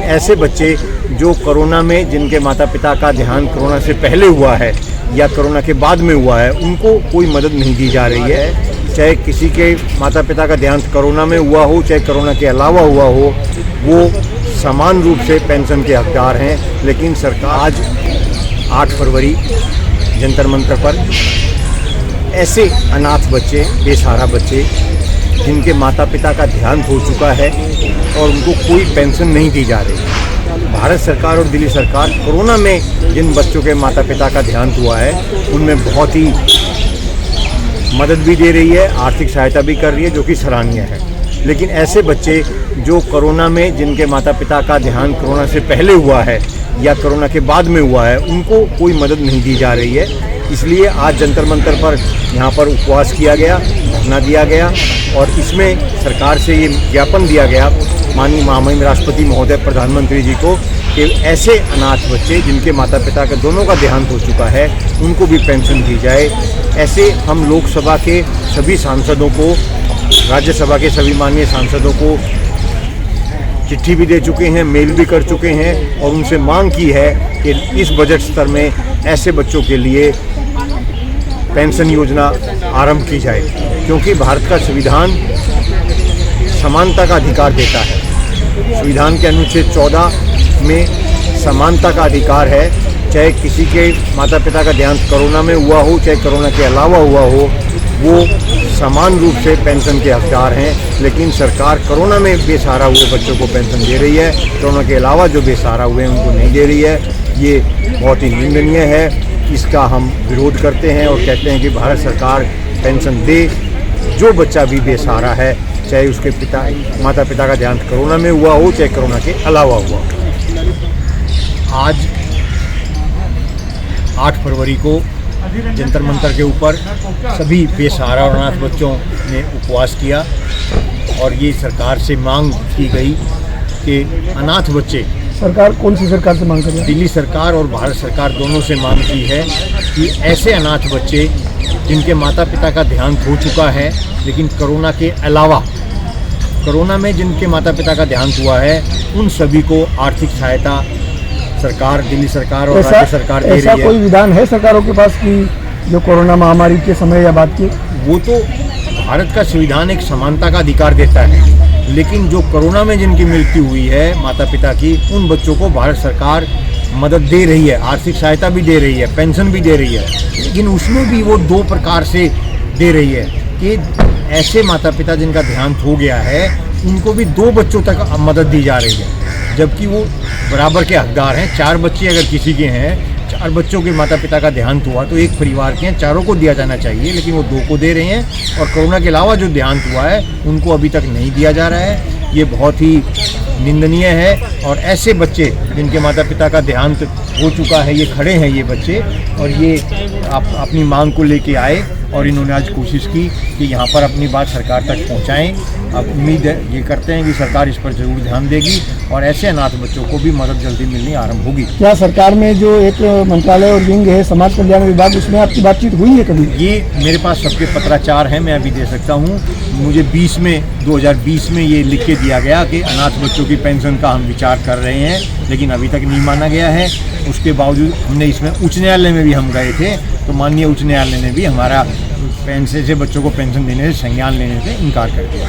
ऐसे बच्चे जो कोरोना में जिनके माता पिता का देहांत कोरोना से पहले हुआ है या कोरोना के बाद में हुआ है, उनको कोई मदद नहीं दी जा रही है। चाहे किसी के माता पिता का देहांत कोरोना में हुआ हो, चाहे कोरोना के अलावा हुआ हो, वो समान रूप से पेंशन के हकदार हैं। लेकिन सरकार आज 8 फरवरी जंतर मंतर पर ऐसे अनाथ बच्चे, बेसहारा बच्चे जिनके माता पिता का देहांत हो चुका है और उनको कोई पेंशन नहीं दी जा रही। भारत सरकार और दिल्ली सरकार कोरोना में जिन बच्चों के माता पिता का देहांत हुआ है उनमें बहुत ही मदद भी दे रही है, आर्थिक सहायता भी कर रही है, जो कि सराहनीय है। लेकिन ऐसे बच्चे जो कोरोना में जिनके माता पिता का देहांत कोरोना से पहले हुआ है या कोरोना के बाद में हुआ है, उनको कोई मदद नहीं दी जा रही है। इसलिए आज जंतर मंतर पर यहाँ पर उपवास किया गया, धरना दिया गया और इसमें सरकार से ये ज्ञापन दिया गया माननीय महामहिम राष्ट्रपति महोदय प्रधानमंत्री जी को कि ऐसे अनाथ बच्चे जिनके माता पिता का दोनों का देहांत हो चुका है, उनको भी पेंशन दी जाए। ऐसे हम लोकसभा के सभी सांसदों को, राज्यसभा के सभी माननीय सांसदों को चिट्ठी भी दे चुके हैं, मेल भी कर चुके हैं और उनसे मांग की है कि इस बजट स्तर में ऐसे बच्चों के लिए पेंशन योजना आरंभ की जाए, क्योंकि भारत का संविधान समानता का अधिकार देता है। संविधान के अनुच्छेद 14 में समानता का अधिकार है। चाहे किसी के माता पिता का देहांत कोरोना में हुआ हो, चाहे कोरोना के अलावा हुआ हो, वो समान रूप से पेंशन के हकदार हैं। लेकिन सरकार कोरोना में बेसहारा हुए बच्चों को पेंशन दे रही है, कोरोना के अलावा जो बेसहारा हुए हैं उनको नहीं दे रही है। ये बहुत ही निंदनीय है। इसका हम विरोध करते हैं और कहते हैं कि भारत सरकार पेंशन दे। जो बच्चा भी बेसहारा है, चाहे उसके माता पिता का देहांत कोरोना में हुआ हो, चाहे कोरोना के अलावा हुआ हो। आज 8 फरवरी को जंतर मंतर के ऊपर सभी बेसहारा और अनाथ बच्चों ने उपवास किया और ये सरकार से मांग की गई कि अनाथ बच्चे, सरकार कौन सी सरकार से मांग कर रही है? दिल्ली सरकार और भारत सरकार दोनों से मांग की है कि ऐसे अनाथ बच्चे जिनके माता पिता का देहांत हो चुका है, लेकिन कोरोना के अलावा कोरोना में जिनके माता पिता का देहांत हुआ है, उन सभी को आर्थिक सहायता सरकार, दिल्ली सरकार और राज्य सरकार दे रही है। ऐसा कोई विधान है सरकारों के पास कि जो कोरोना महामारी के समय या बाद की? वो तो भारत का संविधान एक समानता का अधिकार देता है, लेकिन जो कोरोना में जिनकी मृत्यु हुई है माता पिता की, उन बच्चों को भारत सरकार मदद दे रही है, आर्थिक सहायता भी दे रही है, पेंशन भी दे रही है। लेकिन उसमें भी वो 2 प्रकार से दे रही है कि ऐसे माता पिता जिनका देहांत हो गया है, उनको भी 2 बच्चों तक मदद दी जा रही है, जबकि वो बराबर के हकदार हैं। 4 बच्चे अगर किसी के हैं, 4 बच्चों के माता पिता का देहांत हुआ तो एक परिवार के हैं, चारों को दिया जाना चाहिए, लेकिन वो 2 को दे रहे हैं। और कोरोना के अलावा जो देहांत हुआ है उनको अभी तक नहीं दिया जा रहा है। ये बहुत ही निंदनीय है। और ऐसे बच्चे जिनके माता पिता का देहांत हो चुका है, ये खड़े हैं ये बच्चे, और ये अपनी मांग को लेके आए और इन्होंने आज कोशिश की कि यहाँ पर अपनी बात सरकार तक पहुँचाएँ। अब उम्मीद है, ये करते हैं कि सरकार इस पर जरूर ध्यान देगी और ऐसे अनाथ बच्चों को भी मदद जल्दी मिलनी आरंभ होगी। क्या सरकार में जो एक मंत्रालय और विंग है समाज कल्याण विभाग, उसमें आपकी बातचीत हुई है कभी? ये मेरे पास सबके पत्राचार हैं, मैं अभी दे सकता हूँ। मुझे 2020 में ये लिख के दिया गया कि अनाथ बच्चों की पेंशन का हम विचार कर रहे हैं, लेकिन अभी तक नहीं माना गया है। उसके बावजूद हमने इसमें उच्च न्यायालय में भी हम गए थे, तो माननीय उच्च न्यायालय ने भी हमारा पेंशन से बच्चों को पेंशन देने से संज्ञान लेने से इनकार कर दिया।